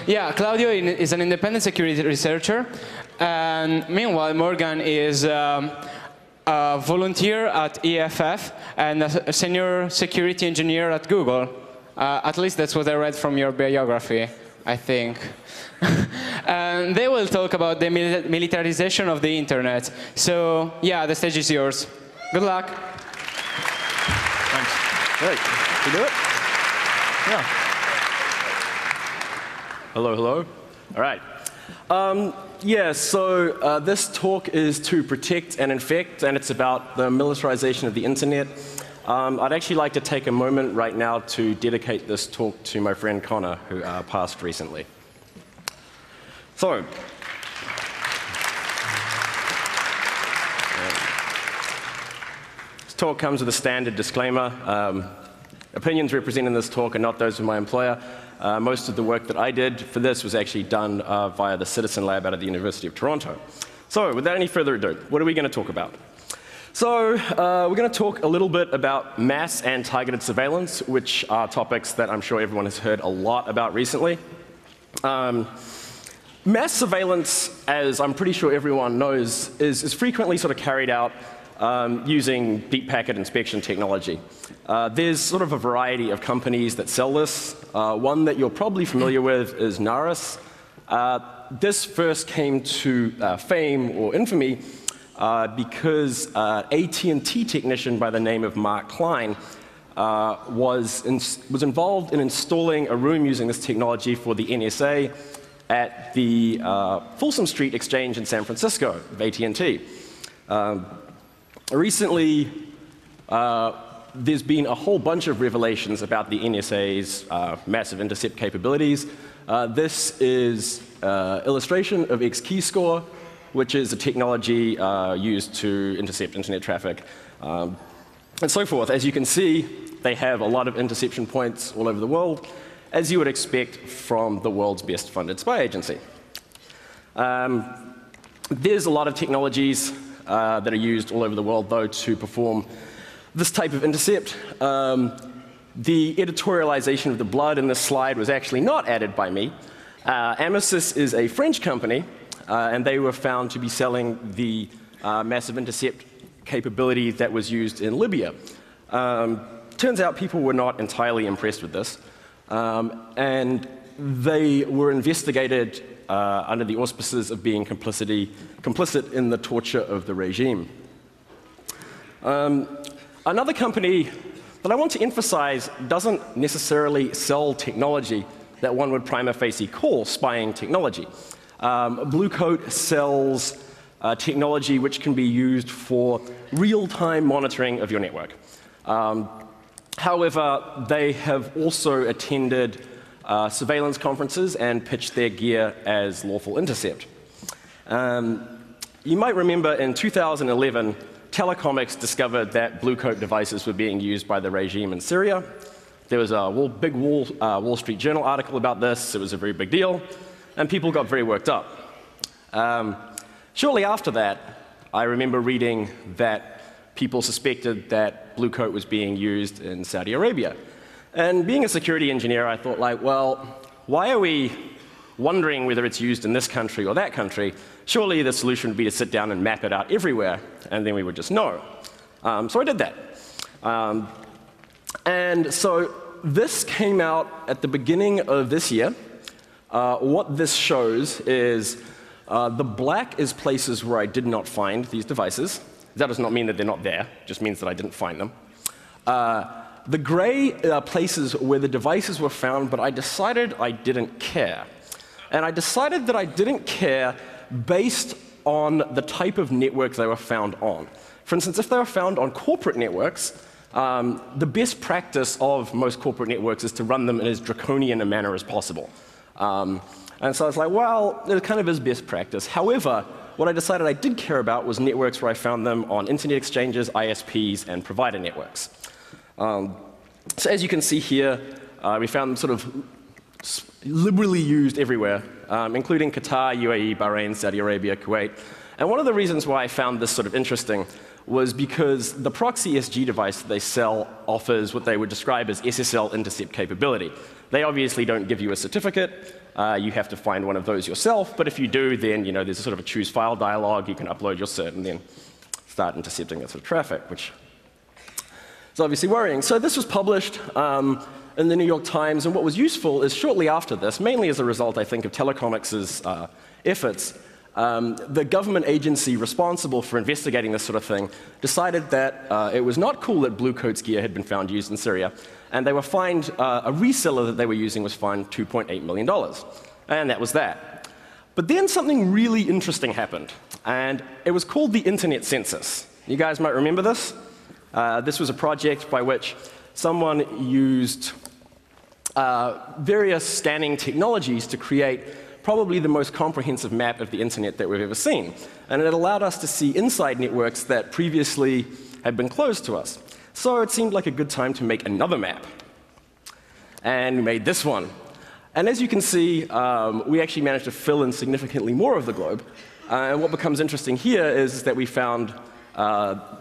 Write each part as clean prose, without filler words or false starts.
Yeah, Claudio is an independent security researcher, and meanwhile Morgan is a volunteer at EFF and a senior security engineer at Google. At least that's what I read from your biography, I think. And they will talk about the militarization of the internet. So yeah, the stage is yours. Good luck. Thanks. Great. You do it? Yeah. Hello, hello. All right. This talk is to protect and infect, and it's about the militarization of the internet. I'd actually like to take a moment right now to dedicate this talk to my friend Connor, who passed recently. So, this talk comes with a standard disclaimer. Opinions represented in this talk are not those of my employer. Most of the work that I did for this was actually done via the Citizen Lab out of the University of Toronto. So, without any further ado, what are we going to talk about? So, we're going to talk a little bit about mass and targeted surveillance, which are topics that I'm sure everyone has heard a lot about recently. Mass surveillance, as I'm pretty sure everyone knows, is frequently sort of carried out using deep packet inspection technology. There's sort of a variety of companies that sell this. One that you're probably familiar with is Naris. This first came to fame or infamy because AT&T technician by the name of Mark Klein was involved in installing a room using this technology for the NSA at the Folsom Street exchange in San Francisco of AT&T. Recently, there's been a whole bunch of revelations about the NSA's massive intercept capabilities. This is illustration of X-keyscore, which is a technology used to intercept internet traffic, and so forth. As you can see, they have a lot of interception points all over the world, as you would expect from the world's best funded spy agency. There's a lot of technologies that are used all over the world, though, to perform this type of intercept. The editorialization of the blood in this slide was actually not added by me. Amisys is a French company, and they were found to be selling the massive intercept capability that was used in Libya. Turns out people were not entirely impressed with this, and they were investigated under the auspices of being complicit in the torture of the regime. Another company that I want to emphasize doesn't necessarily sell technology that one would prima facie call spying technology. Blue Coat sells technology which can be used for real-time monitoring of your network. However, they have also attended surveillance conferences and pitched their gear as lawful intercept. You might remember in 2011, Telecomics discovered that Blue Coat devices were being used by the regime in Syria. There was a big Wall Street Journal article about this. It was a very big deal, and people got very worked up. Shortly after that, I remember reading that people suspected that Blue Coat was being used in Saudi Arabia. And being a security engineer, I thought, like, well, why are we wondering whether it's used in this country or that country? Surely the solution would be to sit down and map it out everywhere, and then we would just know. So I did that. And so this came out at the beginning of this year. What this shows is the black is places where I did not find these devices. That does not mean that they're not there. It just means that I didn't find them. The gray are places where the devices were found, but I decided I didn't care. And I decided that I didn't care based on the type of network they were found on. For instance, if they were found on corporate networks, the best practice of most corporate networks is to run them in as draconian a manner as possible. And so I was like, well, it kind of is best practice. However, what I decided I did care about was networks where I found them on internet exchanges, ISPs, and provider networks. So as you can see here, we found them sort of liberally used everywhere, including Qatar, UAE, Bahrain, Saudi Arabia, Kuwait. And one of the reasons why I found this sort of interesting was because the proxy SG device that they sell offers what they would describe as SSL intercept capability. They obviously don't give you a certificate. You have to find one of those yourself, but if you do, then there's a sort of a choose file dialog. You can upload your cert and then start intercepting that sort of traffic, which is obviously worrying. So this was published in the New York Times, and what was useful is shortly after this, mainly as a result, I think, of Telecomics' efforts, the government agency responsible for investigating this sort of thing decided that it was not cool that Blue Coat's gear had been found used in Syria, and they were fined, a reseller that they were using was fined $2.8 million. And that was that. But then something really interesting happened, and it was called the Internet Census. You guys might remember this. This was a project by which someone used various scanning technologies to create probably the most comprehensive map of the internet that we've ever seen. And it allowed us to see inside networks that previously had been closed to us. So it seemed like a good time to make another map. And we made this one. And as you can see, we actually managed to fill in significantly more of the globe. And what becomes interesting here is that we found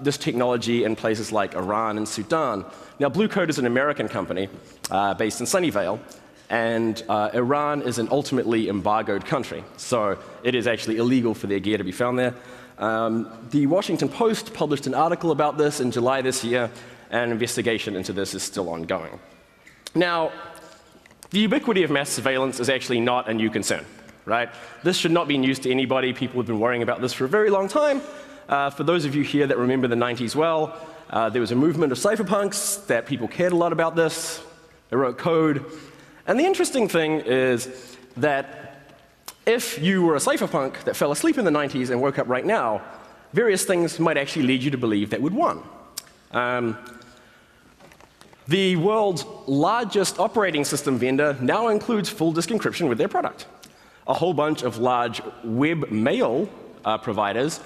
this technology in places like Iran and Sudan. Now, Blue Coat is an American company based in Sunnyvale, and Iran is an ultimately embargoed country, so it is actually illegal for their gear to be found there. The Washington Post published an article about this in July this year, and an investigation into this is still ongoing. Now, the ubiquity of mass surveillance is actually not a new concern, right? This should not be news to anybody. People have been worrying about this for a very long time. For those of you here that remember the 90s well, there was a movement of cypherpunks that people cared a lot about this. They wrote code. And the interesting thing is that if you were a cypherpunk that fell asleep in the 90s and woke up right now, various things might actually lead you to believe that we'd won. The world's largest operating system vendor now includes full disk encryption with their product. A whole bunch of large web mail providers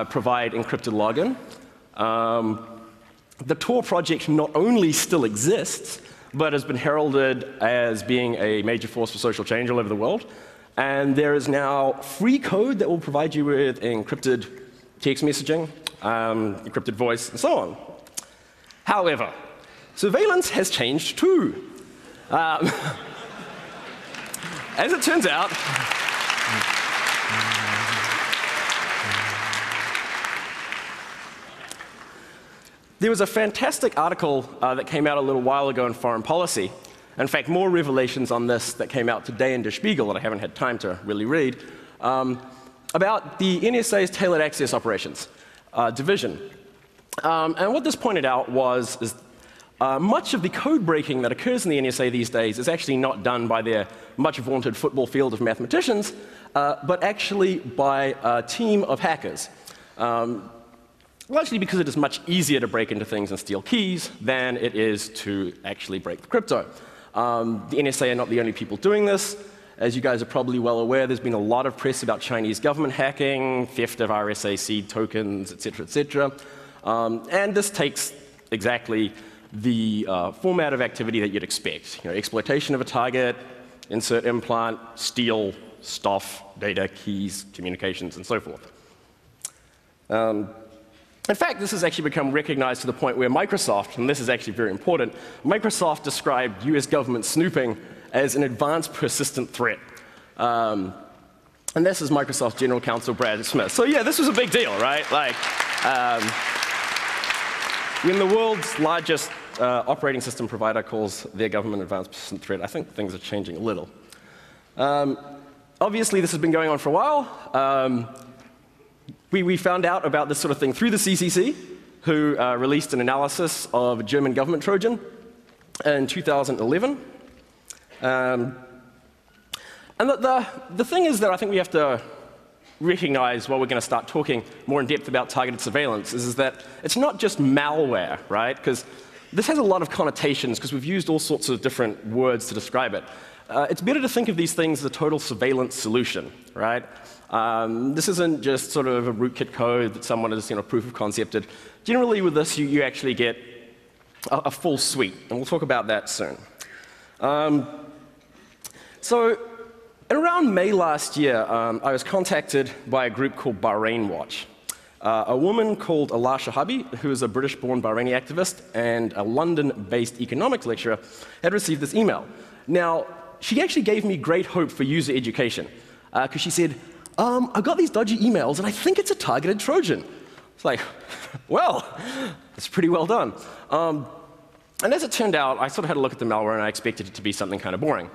provide encrypted login. The Tor project not only still exists, but has been heralded as being a major force for social change all over the world. And there is now free code that will provide you with encrypted text messaging, encrypted voice, and so on. However, surveillance has changed too. As it turns out, there was a fantastic article that came out a little while ago in Foreign Policy. In fact, more revelations on this that came out today in Der Spiegel that I haven't had time to really read, about the NSA's tailored access operations division. And what this pointed out is much of the code breaking that occurs in the NSA these days is actually not done by their much vaunted football field of mathematicians, but actually by a team of hackers. Largely because it is much easier to break into things and steal keys than it is to actually break the crypto. The NSA are not the only people doing this. As you guys are probably well aware, there's been a lot of press about Chinese government hacking, theft of RSA seed tokens, et cetera, and this takes exactly the format of activity that you'd expect. Exploitation of a target, insert implant, steal stuff, data, keys, communications, and so forth. In fact, this has actually become recognized to the point where Microsoft, and this is actually very important, Microsoft described US government snooping as an advanced persistent threat. And this is Microsoft General Counsel Brad Smith. So yeah, this was a big deal, right? Like, when the world's largest operating system provider calls their government advanced persistent threat, I think things are changing a little. Obviously, this has been going on for a while. We found out about this sort of thing through the CCC, who released an analysis of a German government Trojan in 2011. And the thing is that I think we have to recognize while we're going to start talking more in depth about targeted surveillance is that it's not just malware, right? Because this has a lot of connotations because we've used all sorts of different words to describe it. It's better to think of these things as a total surveillance solution, right? This isn't just sort of a rootkit code that someone has proof of concepted. Generally with this, you actually get a full suite, and we'll talk about that soon. So around May last year, I was contacted by a group called Bahrain Watch. a woman called Alaa Shahabi, who is a British-born Bahraini activist and a London-based economics lecturer, had received this email. Now, she actually gave me great hope for user education, because she said, I got these dodgy emails, and I think it's a targeted Trojan. It's like, well, that's pretty well done. And as it turned out, I sort of had a look at the malware, and I expected it to be something kind of boring.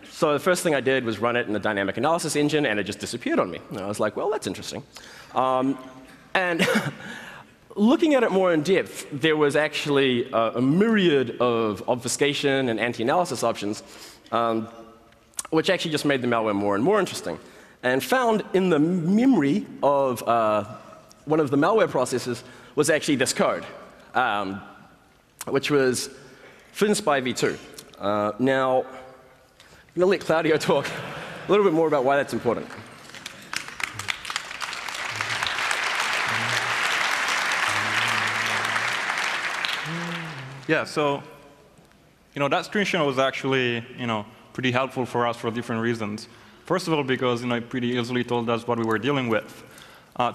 So the first thing I did was run it in the dynamic analysis engine, and it just disappeared on me. And I was like, well, that's interesting. And looking at it more in depth, there was actually a myriad of obfuscation and anti-analysis options, which actually just made the malware more and more interesting. And found in the memory of one of the malware processes was actually this code, which was FinSpy v2. Now, I'm going to let Claudio talk a little bit more about why that's important. Yeah, so that screenshot was actually pretty helpful for us for different reasons. First of all, because it pretty easily told us what we were dealing with.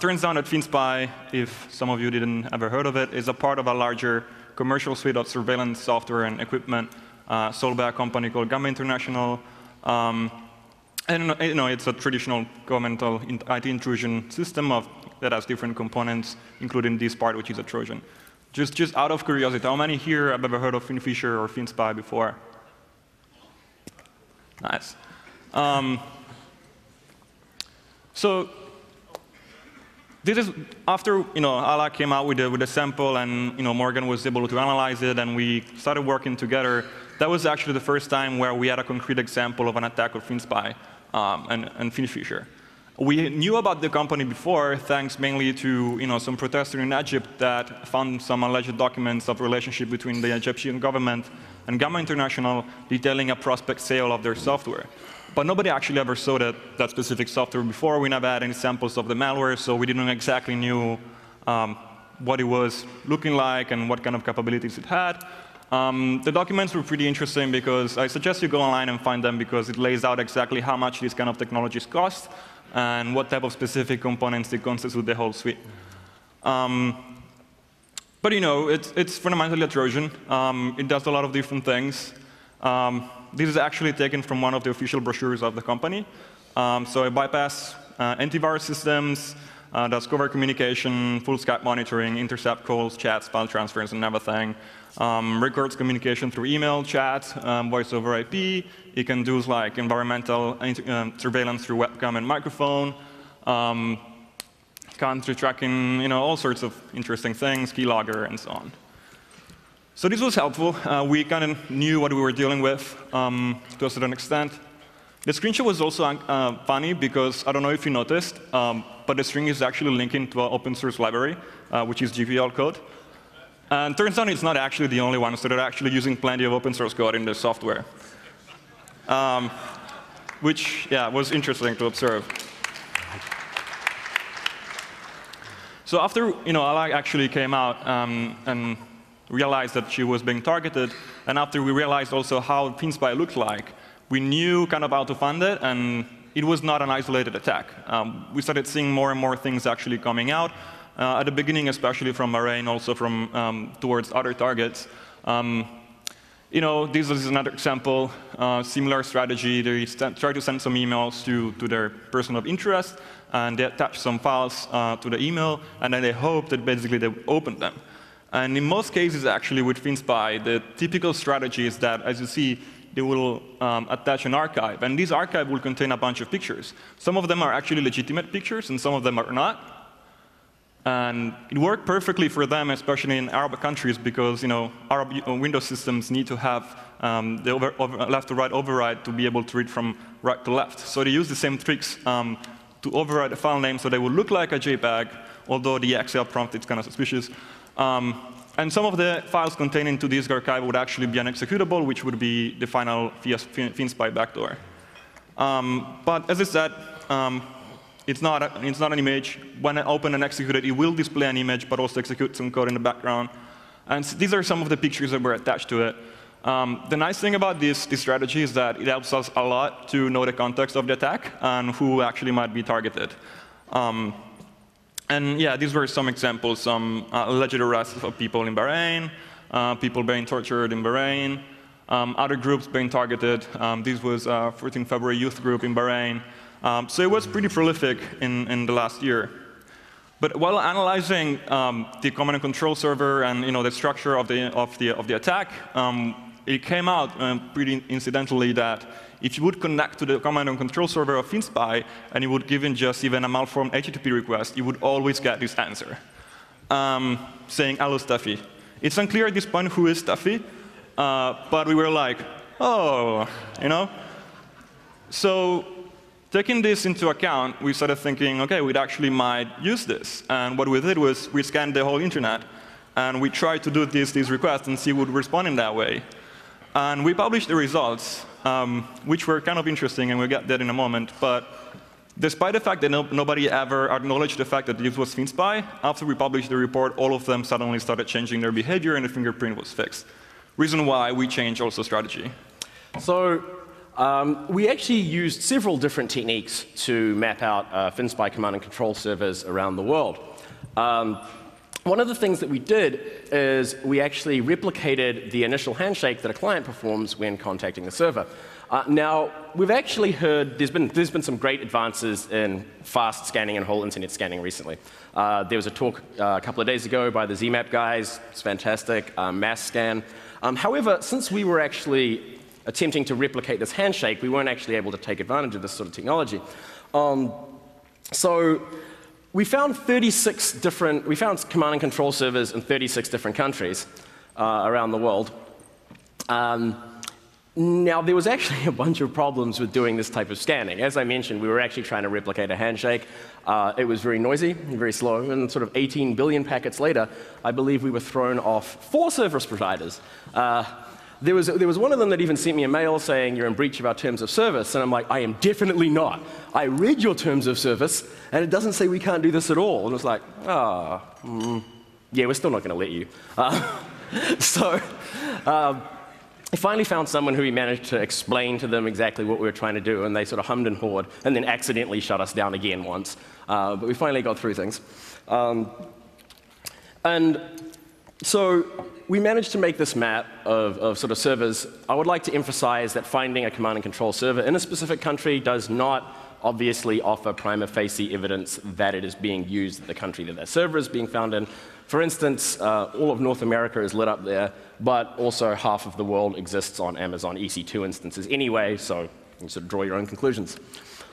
Turns out that FinSpy, if some of you didn't ever heard of it, is a part of a larger commercial suite of surveillance software and equipment sold by a company called Gamma International. And it's a traditional governmental IT intrusion system that has different components, including this part, which is a Trojan. Just out of curiosity, how many here have ever heard of FinFisher or FinSpy before? Nice. So this is after Alaa came out with a sample, and Morgan was able to analyze it, and we started working together. That was actually the first time where we had a concrete example of an attack of FinSpy and FinFisher. We knew about the company before, thanks mainly to some protesters in Egypt that found some alleged documents of relationship between the Egyptian government and Gamma International detailing a prospect sale of their software. But nobody actually ever saw that specific software before. We never had any samples of the malware, so we didn't exactly knew what it was looking like and what kind of capabilities it had. The documents were pretty interesting because I suggest you go online and find them, because it lays out exactly how much these kind of technologies cost and what type of specific components they constitute the whole suite. But it's fundamentally a Trojan. It does a lot of different things. This is actually taken from one of the official brochures of the company. So it bypasses antivirus systems, does covert communication, full Skype monitoring, intercept calls, chats, file transfers, and everything. Records communication through email, chat, voice over IP. It can do like environmental surveillance through webcam and microphone. Country tracking, all sorts of interesting things, keylogger, and so on. So this was helpful. We kind of knew what we were dealing with to a certain extent. The screenshot was also funny because I don't know if you noticed, but the string is actually linking to an open source library, which is GPL code. And turns out it's not actually the only one, so they're actually using plenty of open source code in their software, which was interesting to observe. So after Alaa actually came out and realized that she was being targeted, and after we realized also how FinSpy looked like, we knew kind of how to fund it, and it was not an isolated attack. We started seeing more and more things actually coming out. At the beginning, especially from Bahrain, also from towards other targets. This is another example, similar strategy. They try to send some emails to their person of interest, and they attach some files to the email, and then they hope that basically they open them. And in most cases, actually, with FinSpy, the typical strategy is that, as you see, they will attach an archive, and this archive will contain a bunch of pictures. Some of them are actually legitimate pictures, and some of them are not. And it worked perfectly for them, especially in Arab countries, because Arab Windows systems need to have the left-to-right override to be able to read from right to left. So they use the same tricks to override the file name so they will look like a JPEG, although the Excel prompt is kind of suspicious. And some of the files contained into this archive would actually be an executable, which would be the final FinSpy backdoor. But as I said, it's not an image. When I open and execute it, it will display an image, but also execute some code in the background. And these are some of the pictures that were attached to it. The nice thing about this strategy is that it helps us a lot to know the context of the attack and who actually might be targeted. And yeah, these were some examples, some alleged arrests of people in Bahrain, people being tortured in Bahrain, other groups being targeted. This was 14 February youth group in Bahrain. So it was pretty prolific in the last year. But while analyzing the command and control server and the structure of the attack, it came out pretty incidentally that if you would connect to the command and control server of FinSpy and you would give in just even a malformed HTTP request, you would always get this answer saying, "Hello, Stuffy." It's unclear at this point who is Stuffy, but we were like, oh, So taking this into account, we started thinking, OK, we actually might use this. And what we did was we scanned the whole internet, and we tried to do these requests and see who would respond in that way. And we published the results, which were kind of interesting, and we'll get that in a moment. But despite the fact that nobody ever acknowledged the fact that this was FinSpy, after we published the report, all of them suddenly started changing their behavior, and the fingerprint was fixed. Reason why we changed also strategy. So we actually used several different techniques to map out FinSpy command and control servers around the world. One of the things that we did is we actually replicated the initial handshake that a client performs when contacting the server. Now, we've actually heard there's been some great advances in fast scanning and whole internet scanning recently. There was a talk a couple of days ago by the ZMAP guys. It's fantastic. Mass scan. However, since we were actually attempting to replicate this handshake, we weren't actually able to take advantage of this sort of technology. So we found command and control servers in 36 different countries around the world. Now, there was actually a bunch of problems with doing this type of scanning. As I mentioned, we were actually trying to replicate a handshake. It was very noisy, very slow, and sort of 18 billion packets later, I believe we were thrown off 4 service providers. There was one of them that even sent me a mail saying, "You're in breach of our terms of service." And I'm like, "I am definitely not. I read your terms of service, and it doesn't say we can't do this at all." And it's like, yeah, we're still not going to let you. I finally found someone who we managed to explain to them exactly what we were trying to do, and they sort of hummed and hawed, and then accidentally shut us down again once. But we finally got through things. And so we managed to make this map of sort of servers. I would like to emphasize that finding a command and control server in a specific country does not obviously offer prima facie evidence that it is being used in the country that server is being found in. For instance, all of North America is lit up there, but also half of the world exists on Amazon EC2 instances anyway, so you can sort of draw your own conclusions.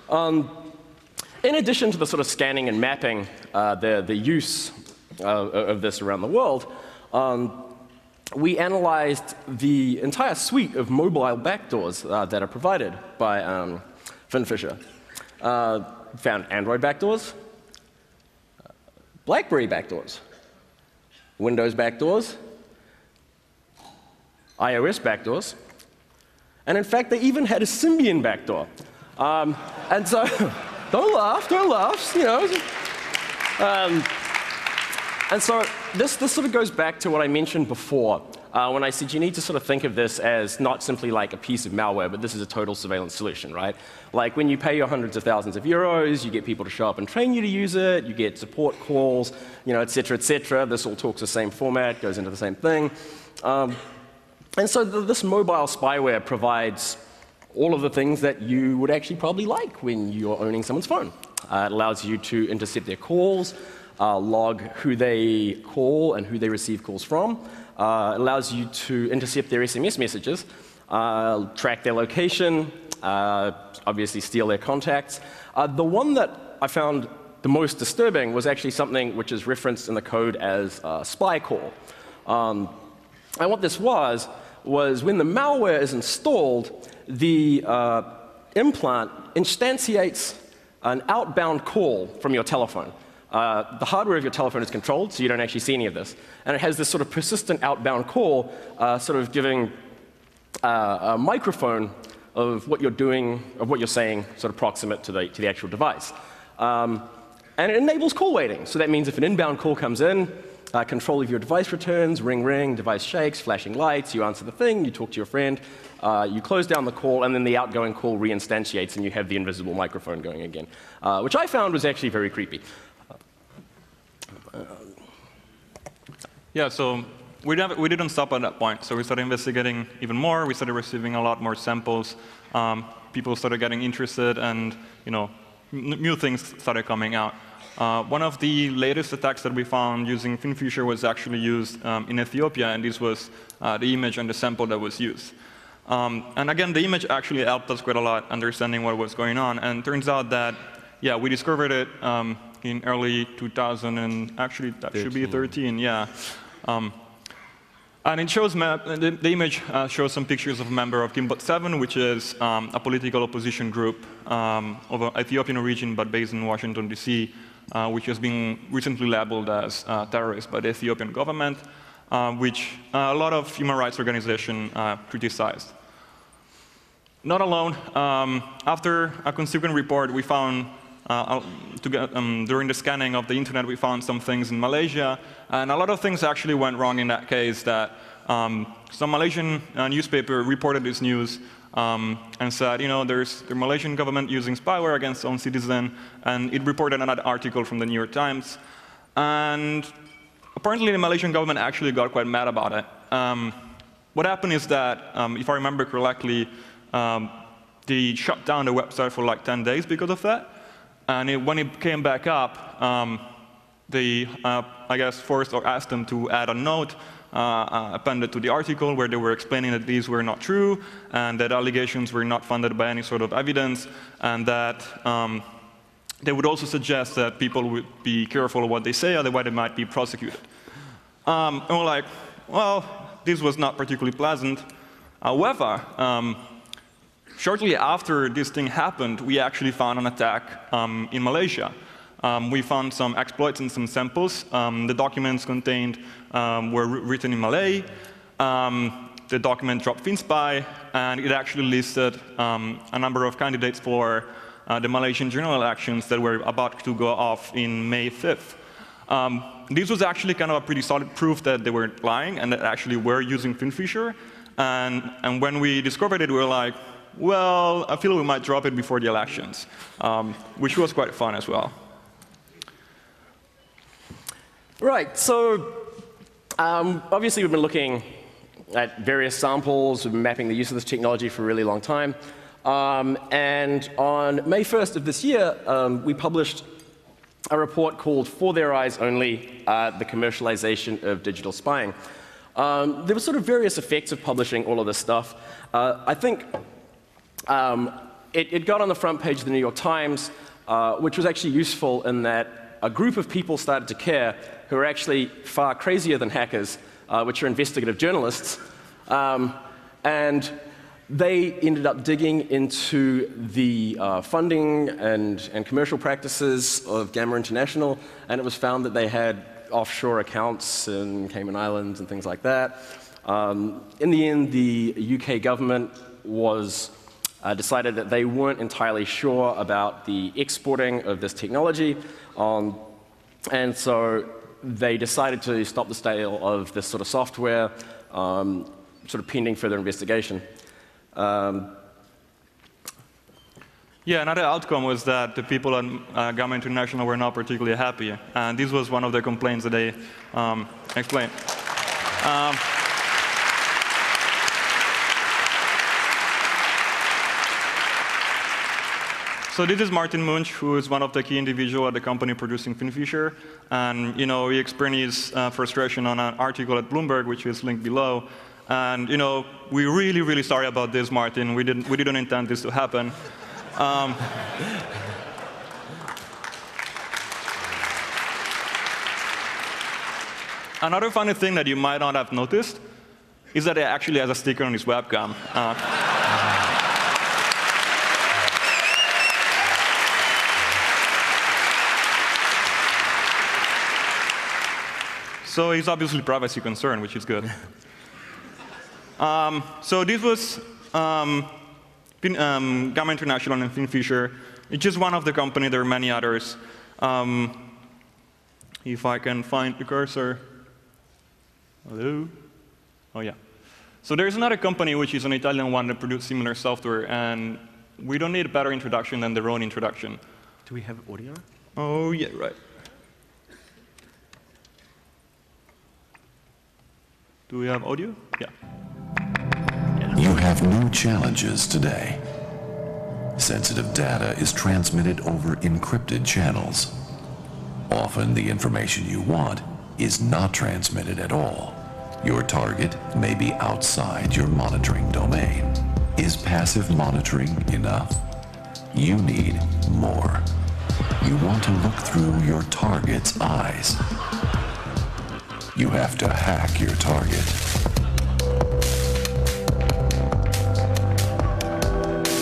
In addition to the sort of scanning and mapping, the use of this around the world, we analyzed the entire suite of mobile backdoors that are provided by FinFisher. Found Android backdoors, BlackBerry backdoors, Windows backdoors, iOS backdoors, and in fact, they even had a Symbian backdoor. And so, don't laugh, and so this sort of goes back to what I mentioned before when I said you need to sort of think of this as not simply like a piece of malware, but this is a total surveillance solution, right? Like when you pay your hundreds of thousands of euros, you get people to show up and train you to use it, you get support calls, et cetera, et cetera. This all talks the same format, goes into the same thing. And so this mobile spyware provides all of the things that you would actually probably like when you're owning someone's phone. It allows you to intercept their calls, log who they call and who they receive calls from. It allows you to intercept their SMS messages, track their location, obviously steal their contacts. The one that I found the most disturbing was actually something which is referenced in the code as spy call. And what this was when the malware is installed, the implant instantiates an outbound call from your telephone. The hardware of your telephone is controlled, so you don't actually see any of this. And it has this sort of persistent outbound call, sort of giving a microphone of what you're doing, of what you're saying, sort of proximate to the actual device. And it enables call waiting. So that means if an inbound call comes in, control of your device returns, ring, ring, device shakes, flashing lights, you answer the thing, you talk to your friend, you close down the call, and then the outgoing call reinstantiates, and you have the invisible microphone going again, which I found was actually very creepy. Yeah, so we didn't stop at that point. So we started investigating even more. We started receiving a lot more samples. People started getting interested, and new things started coming out. One of the latest attacks that we found using FinFisher was actually used in Ethiopia, and this was the image and the sample that was used. And again, the image actually helped us quite a lot understanding what was going on. And it turns out that, yeah, we discovered it in early 2000, and actually that 13. Should be 13, yeah. And it shows the image shows some pictures of a member of Gimbot 7, which is a political opposition group of an Ethiopian origin, but based in Washington, D.C., which has been recently labeled as terrorist by the Ethiopian government, which a lot of human rights organizations criticized. Not alone. After a consequent report, we found, during the scanning of the internet, we found some things in Malaysia, and a lot of things actually went wrong in that case. That some Malaysian newspaper reported this news and said, there's the Malaysian government using spyware against its own citizen, and it reported another article from the New York Times. And apparently, the Malaysian government actually got quite mad about it. What happened is that, if I remember correctly, they shut down the website for like 10 days because of that. And when it came back up, they, I guess, forced or asked them to add a note appended to the article where they were explaining that these were not true, and that allegations were not funded by any sort of evidence, and that they would also suggest that people would be careful of what they say, otherwise they might be prosecuted. And we're like, well, this was not particularly pleasant. However, shortly after this thing happened, we actually found an attack in Malaysia. We found some exploits and some samples. The documents contained were written in Malay. The document dropped FinSpy, and it actually listed a number of candidates for the Malaysian general elections that were about to go off in May 5th. This was actually kind of a pretty solid proof that they weren't lying and that actually were using FinFisher. And when we discovered it, we were like, well, I feel we might drop it before the elections, which was quite fun as well. Right, so obviously we've been looking at various samples, we've been mapping the use of this technology for a really long time. And on May 1st of this year, we published a report called For Their Eyes Only, the Commercialization of Digital Spying. There were sort of various effects of publishing all of this stuff. I think it got on the front page of the New York Times, which was actually useful in that a group of people started to care who are actually far crazier than hackers, which are investigative journalists. And they ended up digging into the funding and commercial practices of Gamma International, and it was found that they had offshore accounts in Cayman Islands and things like that. In the end, the UK government was decided that they weren't entirely sure about the exporting of this technology, and so they decided to stop the sale of this sort of software, sort of pending further investigation. Yeah, another outcome was that the people at Gamma International were not particularly happy, and this was one of the complaints that they explained. So this is Martin Munch, who is one of the key individuals at the company producing FinFisher, and he experienced frustration on an article at Bloomberg, which is linked below. And we're really, really sorry about this, Martin. We didn't intend this to happen. Another funny thing that you might not have noticed is that it actually has a sticker on his webcam. So he's obviously privacy concerned, which is good. So this was Gamma International and FinFisher. It's just one of the companies. There are many others. If I can find the cursor. Hello? Oh, yeah. So there's another company, which is an Italian one, that produces similar software. And we don't need a better introduction than their own introduction. Do we have audio? Oh, yeah, right. Do we have audio? Yeah. You have new challenges today. Sensitive data is transmitted over encrypted channels. Often the information you want is not transmitted at all. Your target may be outside your monitoring domain. Is passive monitoring enough? You need more. You want to look through your target's eyes. You have to hack your target.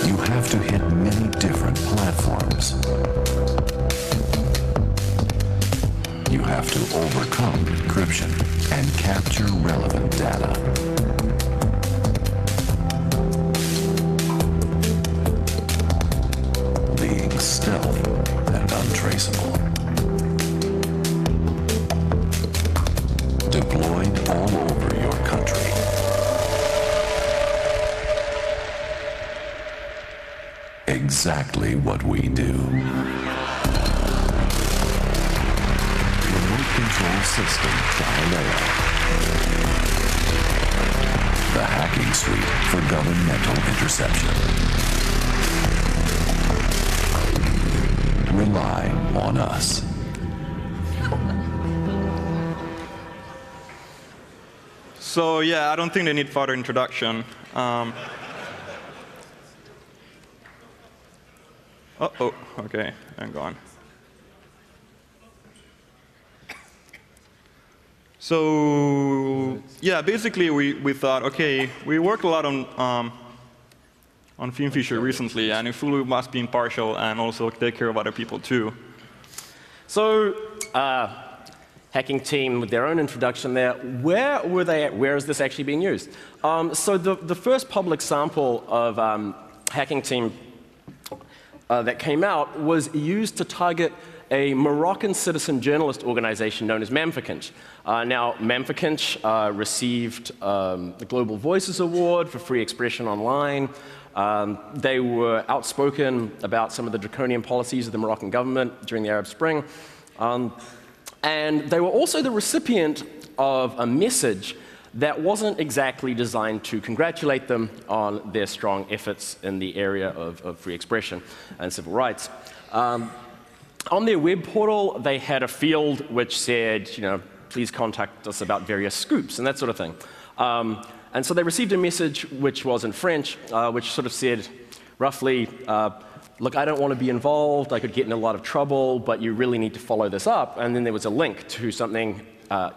You have to hit many different platforms. You have to overcome encryption and capture relevant data. Being stealth and untraceable. Deployed all over your country. Exactly what we do. Remote control system Galileo. The hacking suite for governmental interception. Rely on us. So yeah, I don't think they need further introduction. Uh-oh, okay, hang on. So yeah, basically we thought, okay, we worked a lot on FinFisher recently, and if we must be impartial and also take care of other people too. So, hacking team with their own introduction there. Where were they at? Where is this actually being used? So the first public sample of hacking team that came out was used to target a Moroccan citizen journalist organization known as Mamfakinch. Now, Mamfakinch received the Global Voices Award for free expression online. They were outspoken about some of the draconian policies of the Moroccan government during the Arab Spring. And they were also the recipient of a message that wasn't exactly designed to congratulate them on their strong efforts in the area of free expression and civil rights. On their web portal, they had a field which said, you know, please contact us about various scoops and that sort of thing. And so they received a message which was in French, which sort of said, roughly, look, I don't want to be involved, I could get in a lot of trouble, but you really need to follow this up. And then there was a link to something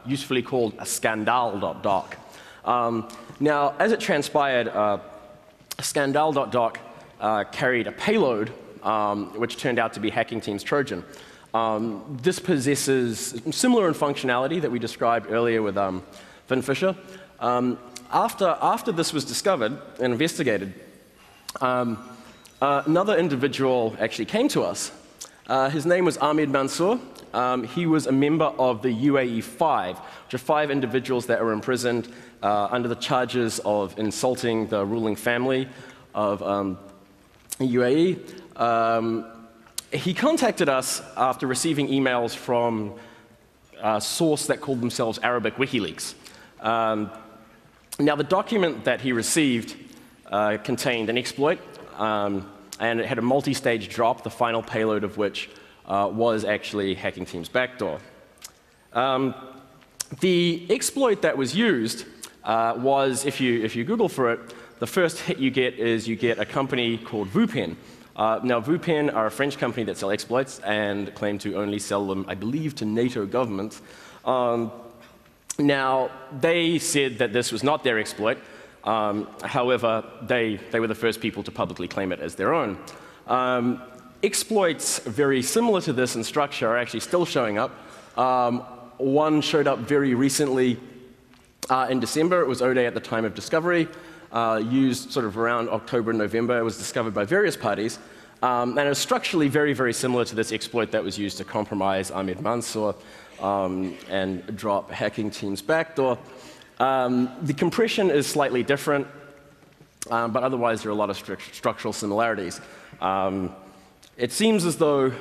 usefully called a scandal.doc. Now, as it transpired, scandal.doc carried a payload which turned out to be Hacking Team's Trojan. This possesses similar in functionality that we described earlier with FinFisher. After this was discovered and investigated, another individual actually came to us. His name was Ahmed Mansour. He was a member of the UAE 5, which are 5 individuals that were imprisoned under the charges of insulting the ruling family of UAE. He contacted us after receiving emails from a source that called themselves Arabic WikiLeaks. Now, the document that he received contained an exploit, and it had a multi-stage drop, the final payload of which was actually Hacking Team's backdoor. The exploit that was used was, if you Google for it, the first hit you get is you get a company called Vupen. Now, Vupen are a French company that sell exploits and claim to only sell them, I believe, to NATO governments. Now, they said that this was not their exploit. However, they were the first people to publicly claim it as their own. Exploits very similar to this in structure are actually still showing up. One showed up very recently in December. It was O-Day at the time of discovery. Used sort of around October and November. It was discovered by various parties. And it was structurally very, very similar to this exploit that was used to compromise Ahmed Mansour and drop Hacking Team's backdoor. The compression is slightly different, but otherwise there are a lot of structural similarities. It seems as though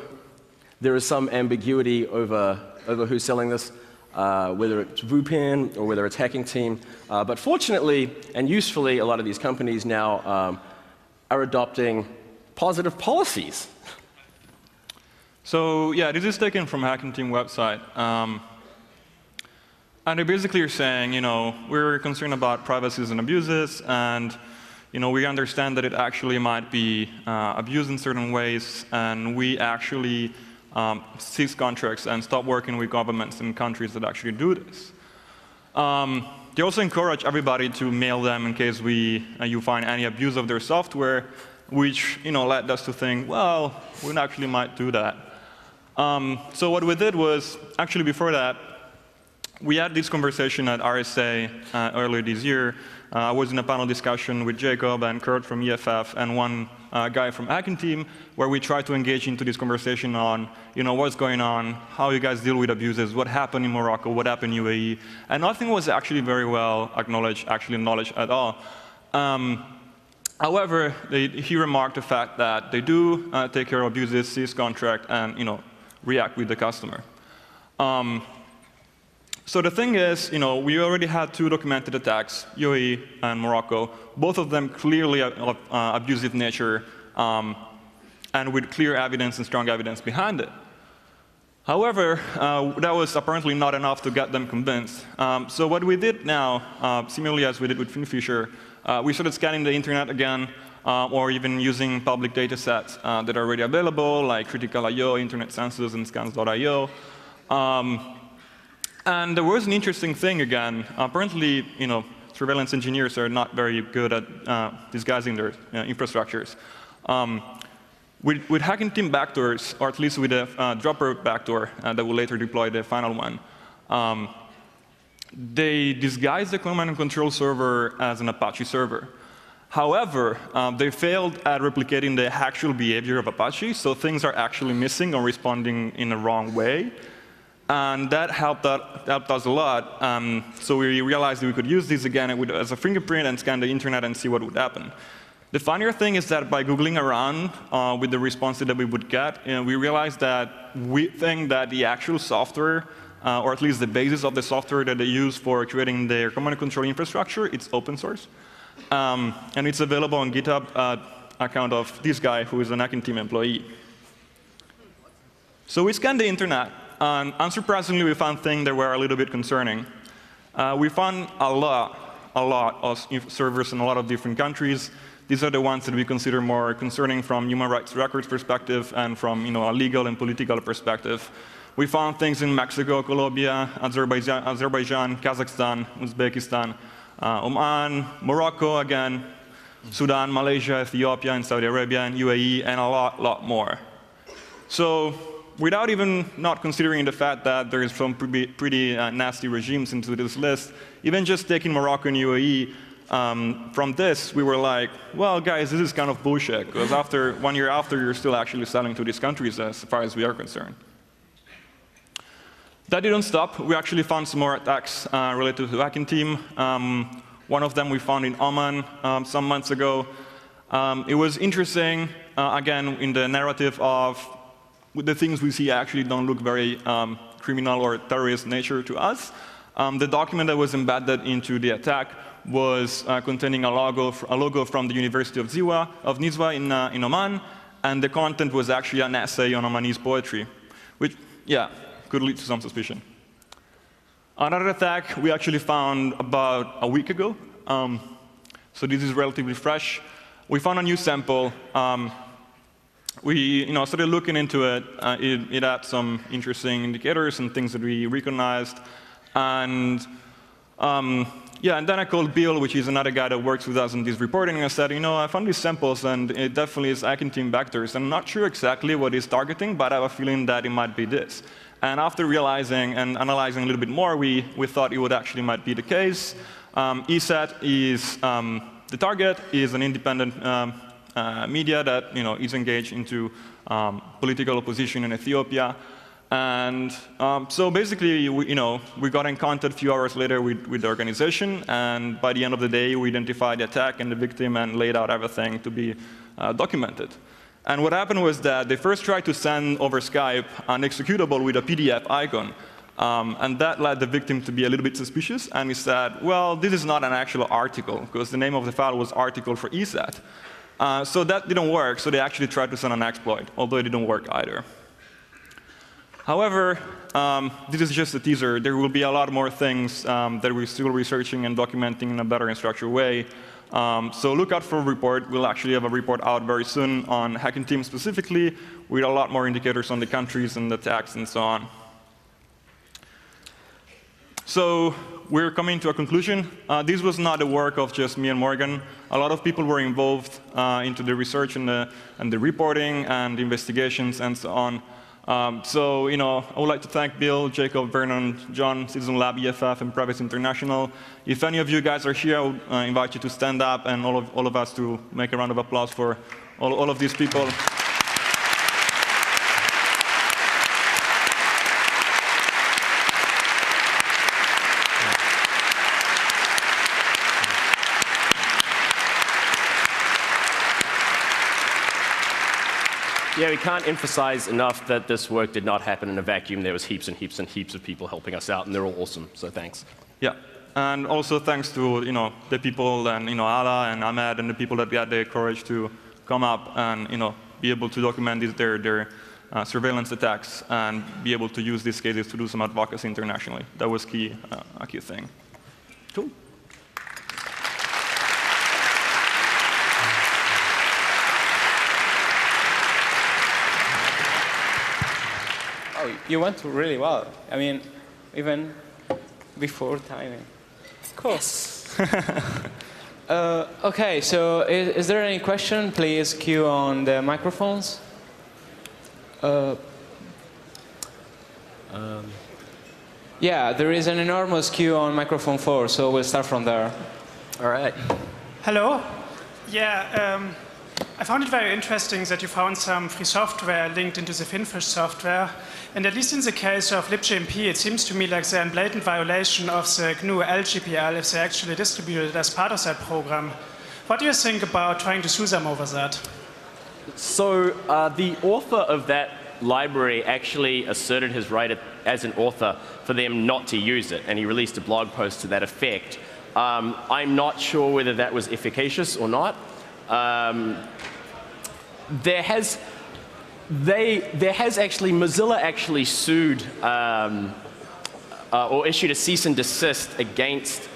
there is some ambiguity over who's selling this. whether it's VUPIN or whether it's Hacking Team. But fortunately and usefully, a lot of these companies now are adopting positive policies. So yeah, this is taken from Hacking Team website. And they basically are saying, we're concerned about privacies and abuses, and we understand that it actually might be abused in certain ways, and we actually cease contracts and stop working with governments in countries that actually do this. They also encourage everybody to mail them in case you find any abuse of their software, which led us to think, well, we actually might do that. So what we did was, actually before that, we had this conversation at RSA earlier this year. I was in a panel discussion with Jacob and Kurt from EFF and one guy from Hacking Team, where we tried to engage into this conversation on, what's going on, how you guys deal with abuses, what happened in Morocco, what happened in UAE, and nothing was actually very well acknowledged at all. However, he remarked the fact that they do take care of abuses, cease contract, and react with the customer. So the thing is, we already had 2 documented attacks, UAE and Morocco, both of them clearly of abusive nature, and with clear evidence and strong evidence behind it. However, that was apparently not enough to get them convinced. So what we did now, similarly as we did with Finfisher, we started scanning the internet again, or even using public data sets that are already available, like Critical.io, Internet Census, and Scans.io. And there was an interesting thing again. Apparently, surveillance engineers are not very good at disguising their infrastructures. With Hacking Team backdoors, or at least with a dropper backdoor that will later deploy the final one, they disguised the command and control server as an Apache server. However, they failed at replicating the actual behavior of Apache, so things are actually missing or responding in the wrong way. And that helped us a lot. So we realized that we could use this again as a fingerprint and scan the internet and see what would happen. The funnier thing is that by Googling around with the responses that we would get, we realized that we think that the actual software, or at least the basis of the software that they use for creating their command and control infrastructure, it's open source. And it's available on GitHub account of this guy who is an Hacking Team employee. So we scanned the internet. And unsurprisingly, we found things that were a little bit concerning. We found a lot of servers in a lot of different countries. These are the ones that we consider more concerning from human rights records perspective and from a legal and political perspective. We found things in Mexico, Colombia, Azerbaijan, Kazakhstan, Uzbekistan, Oman, Morocco again, Sudan, Malaysia, Ethiopia, and Saudi Arabia, and UAE, and a lot more. So without even not considering the fact that there is some pretty nasty regimes into this list, even just taking Morocco and UAE from this, we were like, well, guys, this is kind of bullshit, because after 1 year after, you're still actually selling to these countries as far as we are concerned. That didn't stop. We actually found some more attacks related to the Hacking Team. One of them we found in Oman some months ago. It was interesting, again, in the narrative of the things we see actually don't look very criminal or terrorist nature to us. The document that was embedded into the attack was containing a logo from the University of Nizwa in Oman, and the content was actually an essay on Omanese poetry, which, yeah, could lead to some suspicion. Another attack we actually found about a week ago. So this is relatively fresh. We found a new sample. We started looking into it. It had some interesting indicators and things that we recognized. And yeah, and then I called Bill, which is another guy that works with us on this reporting, and I said, I found these samples, and it definitely is Hacking Team vectors. I'm not sure exactly what it's targeting, but I have a feeling that it might be this. And after realizing and analyzing a little bit more, we thought it would actually might be the case. ESET is the target, is an independent media that is engaged into political opposition in Ethiopia. And so basically, we got in contact a few hours later with the organization, and by the end of the day, we identified the attack and the victim and laid out everything to be documented. And what happened was that they first tried to send over Skype an executable with a PDF icon. And that led the victim to be a little bit suspicious, and he said, well, this is not an actual article, because the name of the file was article for ESET. So that didn't work, so they actually tried to send an exploit, although it didn't work either. However, this is just a teaser. There will be a lot more things that we're still researching and documenting in a better and structured way. So look out for a report. We'll actually have a report out very soon on hacking teams specifically, with a lot more indicators on the countries and the attacks and so on. So we're coming to a conclusion. This was not the work of just me and Morgan. A lot of people were involved into the research and the reporting and the investigations and so on. So, I would like to thank Bill, Jacob, Vernon, John, Citizen Lab, EFF, and Privacy International. If any of you guys are here, I would invite you to stand up, and all of us to make a round of applause for all of these people. Yeah, we can't emphasize enough that this work did not happen in a vacuum. There was heaps and heaps and heaps of people helping us out, and they're all awesome, so thanks. Yeah, and also thanks to the people and Ala and Ahmed and the people that got the courage to come up and be able to document their surveillance attacks and be able to use these cases to do some advocacy internationally. That was a key thing. Cool. Oh, you went really well. I mean, even before timing. Cool. Yes. OK, so is there any question? Please queue on the microphones. Yeah, there is an enormous queue on microphone 4, so we'll start from there. All right. Hello. Yeah, I found it very interesting that you found some free software linked into the Finfish software. And at least in the case of libgmp, it seems to me like they're in blatant violation of the GNU LGPL if they actually distribute it as part of that program. What do you think about trying to sue them over that? So the author of that library actually asserted his right as an author for them not to use it, and he released a blog post to that effect. I'm not sure whether that was efficacious or not. Mozilla actually sued or issued a cease and desist against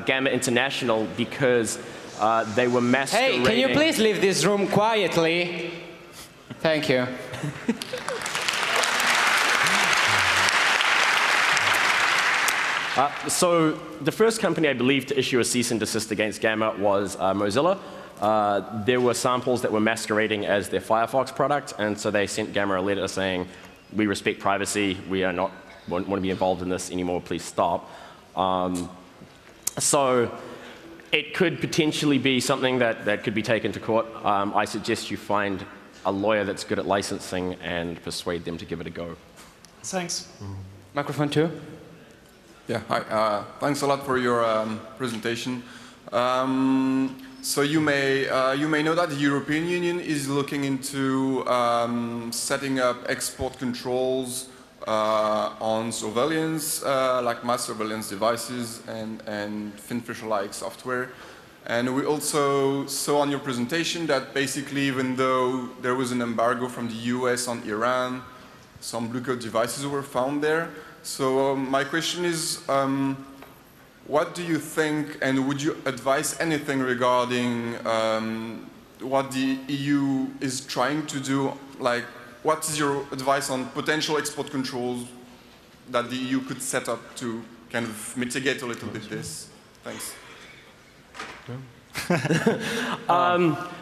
Gamma International because they were masquerading. Hey, can you please leave this room quietly? Thank you. So the first company, I believe, to issue a cease and desist against Gamma was Mozilla. There were samples that were masquerading as their Firefox product, and so they sent Gamma a letter saying, we respect privacy, we are not want to be involved in this anymore, please stop. So it could potentially be something that could be taken to court. I suggest you find a lawyer that's good at licensing and persuade them to give it a go. Thanks. Microphone 2. Yeah, hi. Thanks a lot for your presentation. So you may know that the European Union is looking into setting up export controls on surveillance, like mass surveillance devices and Finfish-like software. And we also saw on your presentation that basically, even though there was an embargo from the US on Iran, some blue code devices were found there. So my question is, what do you think, and would you advise anything regarding what the EU is trying to do? Like, what is your advice on potential export controls that the EU could set up to kind of mitigate a little bit this? Thanks.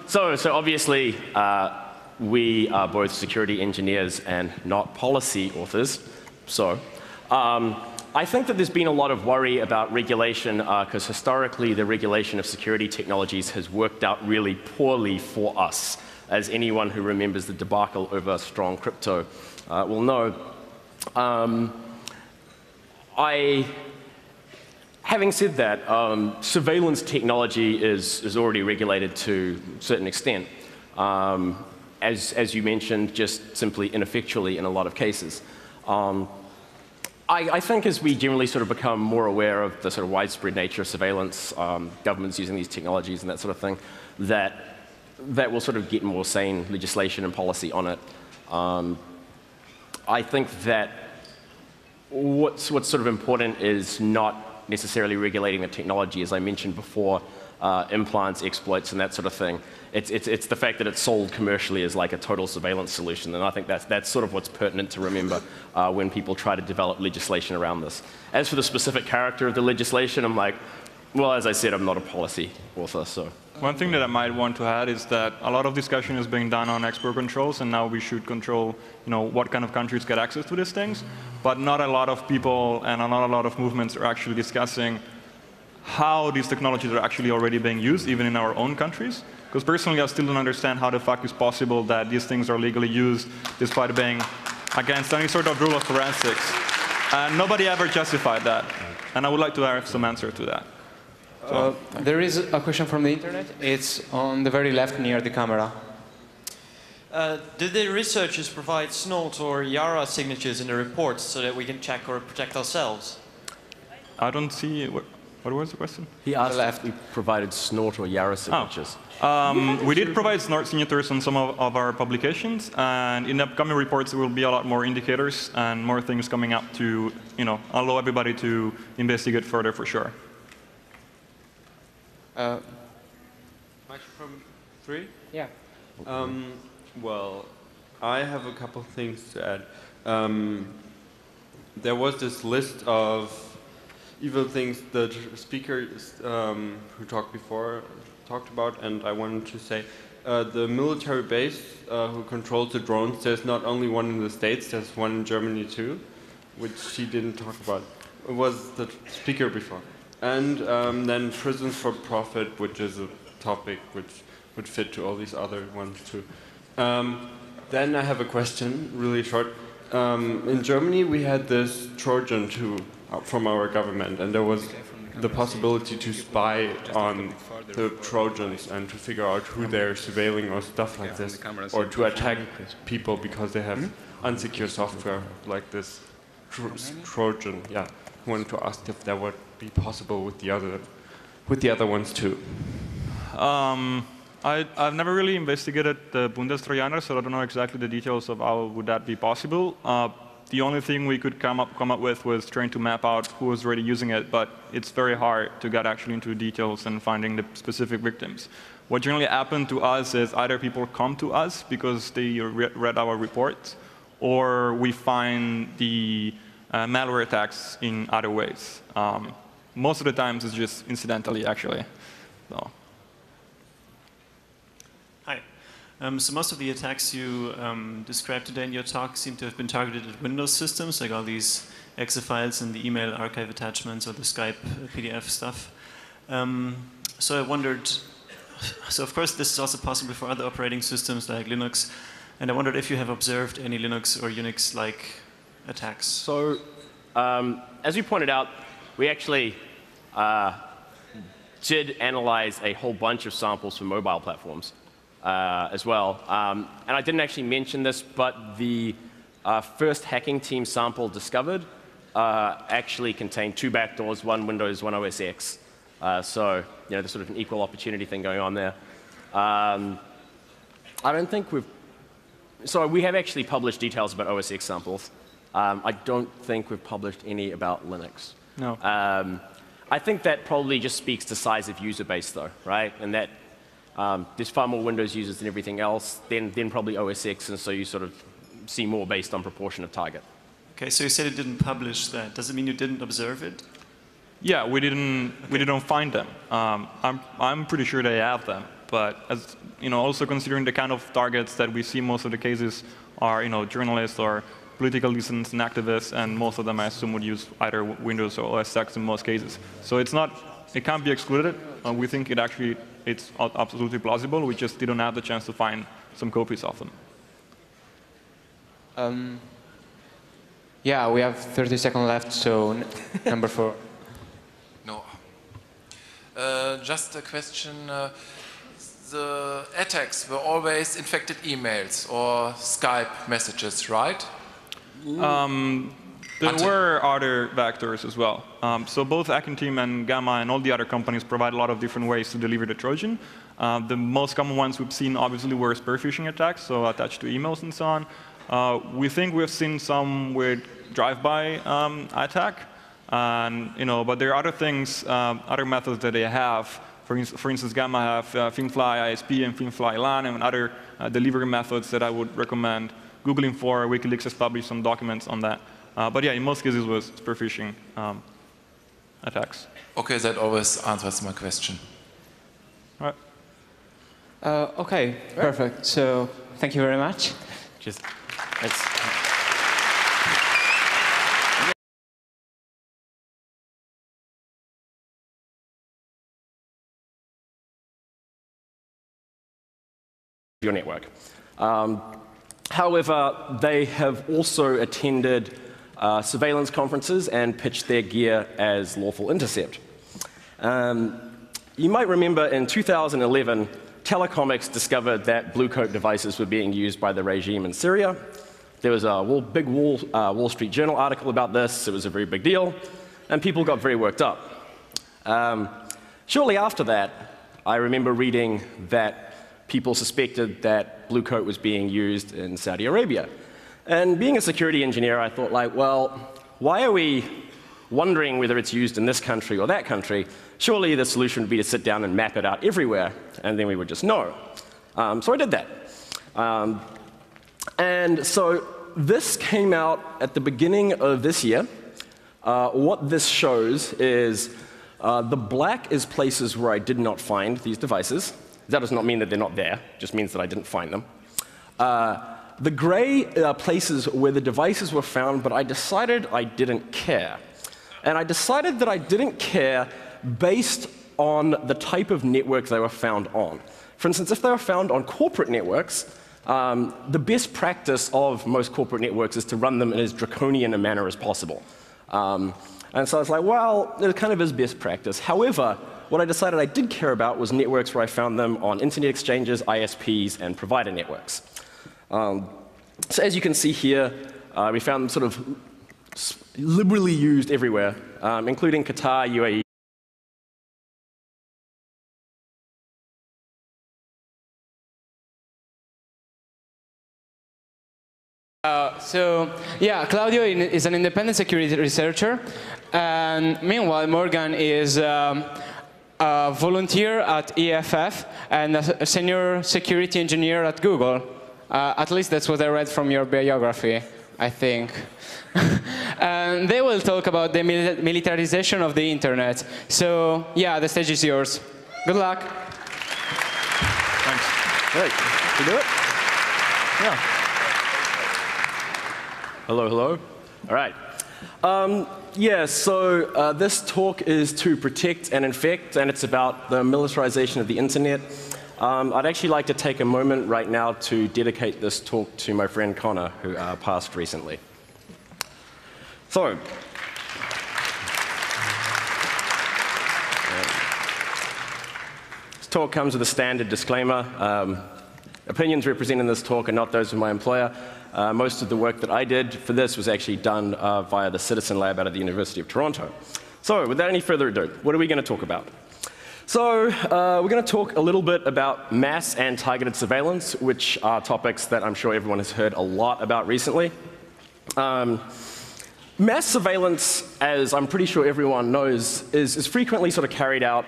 So obviously, we are both security engineers and not policy authors. So I think that there's been a lot of worry about regulation because historically the regulation of security technologies has worked out really poorly for us, as anyone who remembers the debacle over strong crypto will know. Having said that, surveillance technology is already regulated to a certain extent, as you mentioned, just simply ineffectually in a lot of cases. I think as we generally sort of become more aware of the sort of widespread nature of surveillance, governments using these technologies and that sort of thing, that will sort of get more sane legislation and policy on it. I think that what's sort of important is not necessarily regulating the technology, as I mentioned before, implants, exploits, and that sort of thing. It's the fact that it's sold commercially as like a total surveillance solution, and I think that's sort of what's pertinent to remember when people try to develop legislation around this. As for the specific character of the legislation, I'm like, well, as I said, I'm not a policy author, so. One thing that I might want to add is that a lot of discussion is being done on export controls, and now we should control, what kind of countries get access to these things. But not a lot of people and not a lot of movements are actually discussing how these technologies are actually already being used, even in our own countries. Because personally, I still don't understand how the fuck it's possible that these things are legally used, despite being against any sort of rule of forensics. And nobody ever justified that. And I would like to have some answer to that. So, there is a question from the internet. It's on the very left near the camera. Did the researchers provide SNORT or YARA signatures in the reports so that we can check or protect ourselves? I don't see. What was the question? He asked if we provided SNORT or YARA signatures. We did provide SNORT signatures on some of our publications, and in the upcoming reports there will be a lot more indicators and more things coming up to allow everybody to investigate further for sure. Microphone 3? Yeah. Well, I have a couple of things to add. There was this list of evil things the speaker who talked before talked about, and I wanted to say the military base who controls the drones, there's not only one in the States, there's one in Germany too, which she didn't talk about. It was the speaker before. And then prisons for profit, which is a topic which would fit to all these other ones too. Then I have a question, really short. In Germany, we had this Trojan from our government, and there was the possibility to spy on the Trojans and to figure out who they're surveilling or stuff like this, or to attack people because they have unsecure software like this Trojan. Yeah, I wanted to ask if that would be possible with the other ones too. I've never really investigated the Bundestrojaner, so I don't know exactly the details of how would that be possible. The only thing we could come up with was trying to map out who was already using it, but it's very hard to get actually into the details and finding the specific victims. What generally happened to us is either people come to us because they read our reports, or we find the malware attacks in other ways. Most of the times it's just incidentally, actually. So. Hi. So most of the attacks you described today in your talk seem to have been targeted at Windows systems, like all these exe files and the email archive attachments or the Skype PDF stuff. So I wondered, so of course this is also possible for other operating systems like Linux, and I wondered if you have observed any Linux or Unix-like attacks. So, as you pointed out, we actually did analyze a whole bunch of samples for mobile platforms. As well. And I didn't actually mention this, but the first hacking team sample discovered actually contained 2 backdoors, one Windows, one OS X. So, there's sort of an equal opportunity thing going on there. I don't think so we have actually published details about OS X samples. I don't think we've published any about Linux. No. I think that probably just speaks to size of user base though, right? And that there's far more Windows users than everything else, then probably OS X, and so you sort of see more based on proportion of target. Okay, so you said it didn't publish that. Does it mean you didn't observe it? Yeah, we didn't find them. I'm pretty sure they have them, but as also considering the kind of targets that we see, most of the cases are journalists or political dissidents and activists, and most of them I assume would use either Windows or OS X in most cases. So it can't be excluded. We think it's absolutely plausible. We just didn't have the chance to find some copies of them. Yeah, we have 30 seconds left, so number 4. No. Just a question. The attacks were always infected emails or Skype messages, right? The There were other vectors as well. So both Hacking Team and Gamma and all the other companies provide a lot of different ways to deliver the Trojan. The most common ones we've seen obviously were spear phishing attacks, so attached to emails and so on. We think we've seen some with drive-by attack, and but there are other things, other methods that they have. For instance, Gamma have FinFly ISP and FinFly LAN and other delivery methods that I would recommend Googling for. WikiLeaks has published some documents on that. But yeah, in most cases it was spear phishing attacks. Okay, that always answers my question. All right. OK, perfect. So thank you very much. Just, thanks. Your network. However, they have also attended surveillance conferences and pitched their gear as lawful intercept. You might remember in 2011, Telecomics discovered that blue coat devices were being used by the regime in Syria. There was a big Wall Street Journal article about this. It was a very big deal, and people got very worked up. Shortly after that, I remember reading that people suspected that blue coat was being used in Saudi Arabia. And being a security engineer, I thought, like, well, why are we wondering whether it's used in this country or that country? Surely the solution would be to sit down and map it out everywhere, and then we would just know. So I did that. And so this came out at the beginning of this year. What this shows is the black is places where I did not find these devices. That does not mean that they're not there. It just means that I didn't find them. The gray places where the devices were found, but I decided I didn't care. And I decided that I didn't care based on the type of network they were found on. For instance, if they were found on corporate networks, the best practice of most corporate networks is to run them in as draconian a manner as possible. And so I was like, well, it kind of is best practice. However, what I decided I did care about was networks where I found them on internet exchanges, ISPs, and provider networks. So as you can see here, we found them sort of liberally used everywhere, including Qatar, UAE. So yeah, Claudio is an independent security researcher, and meanwhile Morgan is a volunteer at EFF and a senior security engineer at Google. At least that's what I read from your biography, I think. And they will talk about the militarization of the internet. So yeah, the stage is yours. Good luck. Thanks. Great. You do it? Yeah. Hello, hello. All right. Yeah, so this talk is to Protect and Infect, and it's about the militarization of the internet. I'd actually like to take a moment right now to dedicate this talk to my friend Connor, who passed recently. So, this talk comes with a standard disclaimer. Opinions represented in this talk are not those of my employer. Most of the work that I did for this was actually done via the Citizen Lab out of the University of Toronto. So, without any further ado, what are we going to talk about? So, we're going to talk a little bit about mass and targeted surveillance, which are topics that I'm sure everyone has heard a lot about recently. Mass surveillance, as I'm pretty sure everyone knows, is frequently sort of carried out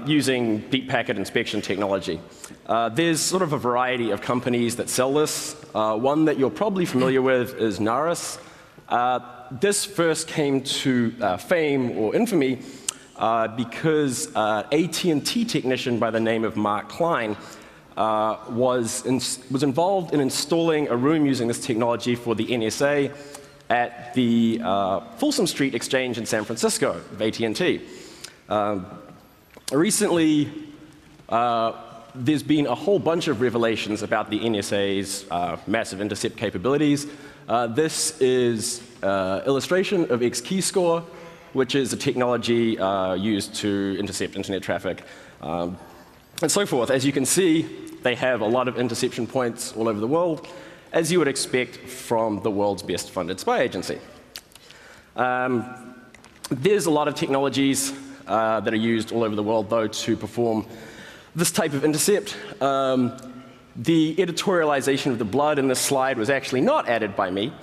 using deep packet inspection technology. There's sort of a variety of companies that sell this. One that you're probably familiar with is Narus. This first came to fame or infamy because AT&T technician by the name of Mark Klein was involved in installing a room using this technology for the NSA at the Folsom Street Exchange in San Francisco of AT&T. Recently, there's been a whole bunch of revelations about the NSA's massive intercept capabilities. This is illustration of X-keyscore, which is a technology used to intercept internet traffic, and so forth. As you can see, they have a lot of interception points all over the world, as you would expect from the world's best funded spy agency. There's a lot of technologies that are used all over the world, though, to perform this type of intercept. The editorialization of the blood in this slide was actually not added by me.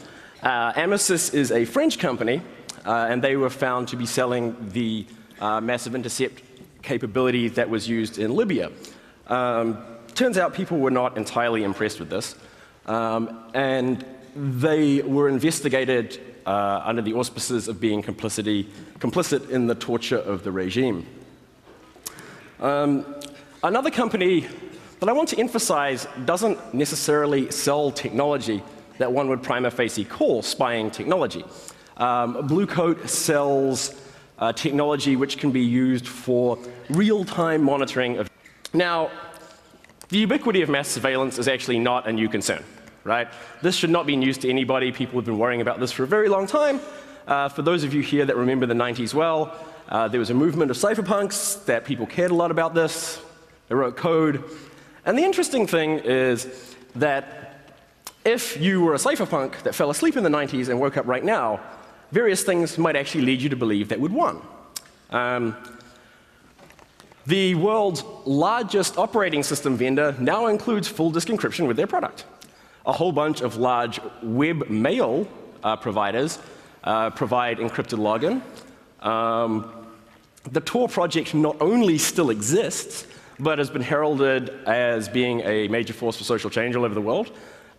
Amosys is a French company, and they were found to be selling the massive intercept capability that was used in Libya. Turns out people were not entirely impressed with this, and they were investigated under the auspices of being complicit in the torture of the regime. Another company that I want to emphasize doesn't necessarily sell technology that one would prima facie call spying technology. Blue Coat sells technology which can be used for real-time monitoring of. Now, the ubiquity of mass surveillance is actually not a new concern, right? This should not be news to anybody. People have been worrying about this for a very long time. For those of you here that remember the 90s well, there was a movement of cypherpunks that people cared a lot about this. They wrote code. And the interesting thing is that if you were a cypherpunk that fell asleep in the 90s and woke up right now, various things might actually lead you to believe that we'd won. The world's largest operating system vendor now includes full disk encryption with their product. A whole bunch of large web mail providers provide encrypted login. The Tor project not only still exists, but has been heralded as being a major force for social change all over the world.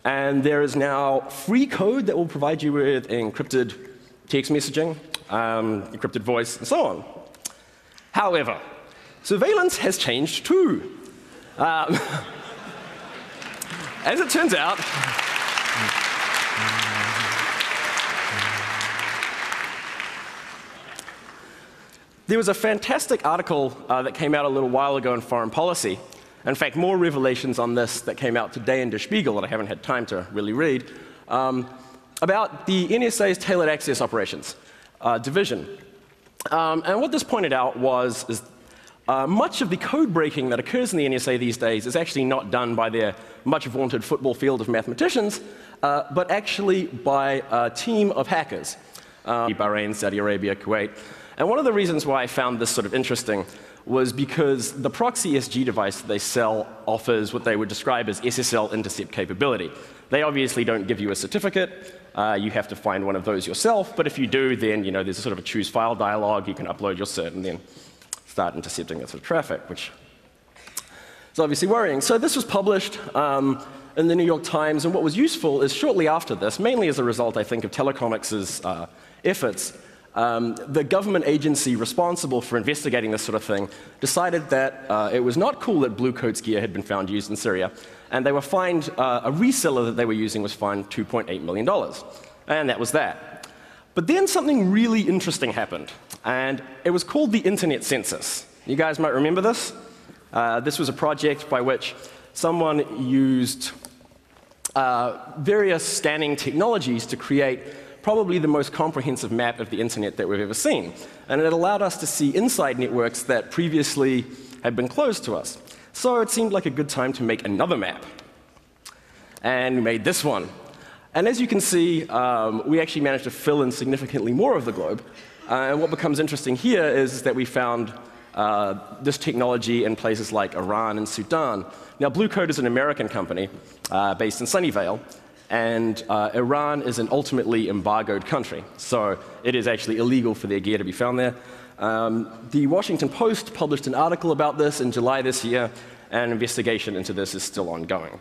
And there is now free code that will provide you with encrypted text messaging, encrypted voice, and so on. However, surveillance has changed too. As it turns out, there was a fantastic article that came out a little while ago in Foreign Policy. In fact, more revelations on this that came out today in Der Spiegel that I haven't had time to really read, about the NSA's tailored access operations division. And what this pointed out was much of the code breaking that occurs in the NSA these days is actually not done by their much vaunted football field of mathematicians, but actually by a team of hackers. Bahrain, Saudi Arabia, Kuwait. And one of the reasons why I found this sort of interesting was because the proxy SG device that they sell offers what they would describe as SSL intercept capability. They obviously don't give you a certificate. You have to find one of those yourself. But if you do, then there's a sort of a choose file dialog. You can upload your cert and then start intercepting that sort of traffic, which is obviously worrying. So this was published in the New York Times. And what was useful is shortly after this, mainly as a result, I think, of Telecomics' efforts, the government agency responsible for investigating this sort of thing decided that it was not cool that Blue Coat's gear had been found used in Syria, and they were fined, a reseller that they were using was fined $2.8 million. And that was that. But then something really interesting happened, and it was called the Internet Census. You guys might remember this. This was a project by which someone used various scanning technologies to create probably the most comprehensive map of the internet that we've ever seen. And it allowed us to see inside networks that previously had been closed to us. So it seemed like a good time to make another map. And we made this one. And as you can see, we actually managed to fill in significantly more of the globe. And what becomes interesting here is that we found this technology in places like Iran and Sudan. Now, Blue Coat is an American company based in Sunnyvale. And Iran is an ultimately embargoed country, so it is actually illegal for their gear to be found there. The Washington Post published an article about this in July this year, and an investigation into this is still ongoing.